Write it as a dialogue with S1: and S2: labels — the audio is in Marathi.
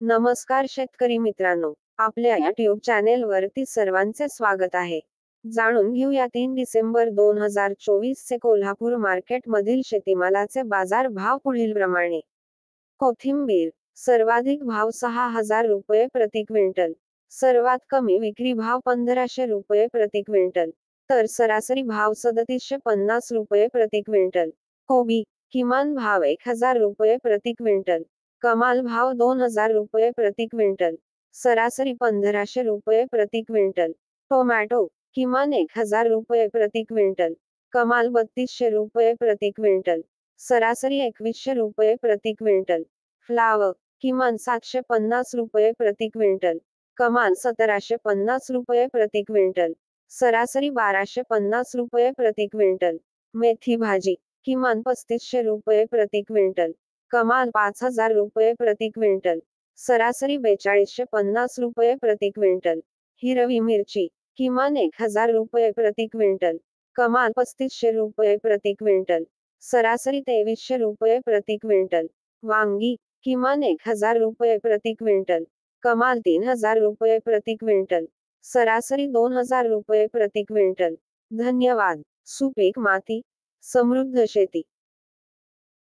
S1: नमस्कार शेतकरी मित्रांनो, आपल्या या ट्यूब चॅनेलवरती सर्वांचे स्वागत आहे. जाणून घेऊया 3 डिसेंबर 2024 चे कोल्हापूर मार्केट मधील शेतीमालाचे बाजार भाव पुढीलप्रमाणे. कोथिंबीर सर्वाधिक भाव 6,000 रुपये प्रति क्विंटल, सर्वात कमी विक्री भाव 1,500 रुपये प्रति क्विंटल, तर सरासरी भाव 3750 रुपये प्रति क्विंटल. कोबी किमान भाव 1,000 रुपये प्रति क्विंटल, कमाल भाव 2,000 रुपये प्रति क्विंटल, सरासरी 1,500 रुपये प्रति क्विंटल. टोमॅटो किमान 1,000 रुपये प्रति क्विंटल, कमाल 3,200 रुपये प्रति क्विंटल, सरासरी 2,100 रुपये प्रति क्विंटल. फ्लावर किमान 750 रुपये प्रति क्विंटल, कमाल 1,750 रुपये प्रति क्विंटल, सरासरी 1,250 रुपये प्रति क्विंटल. मेथी भाजी किमान 3,500 रुपये प्रति क्विंटल, कमाल 5,000 रुपये प्रति क्विंटल, सरासरी 4,250 रुपये प्रति क्विंटल. हिरवी मिरची किमान 1,000 रुपये प्रति क्विंटल, कमाल 3,500 रुपये प्रति क्विंटल, सरासरी 2,300 रुपये प्रति क्विंटल. वांगी किमान 1,000 रुपये प्रति क्विंटल, कमाल 3,000 रुपये प्रति क्विंटल, सरासरी 2,000 रुपये प्रति क्विंटल. धन्यवाद. सुपीक माती समृद्ध शेती.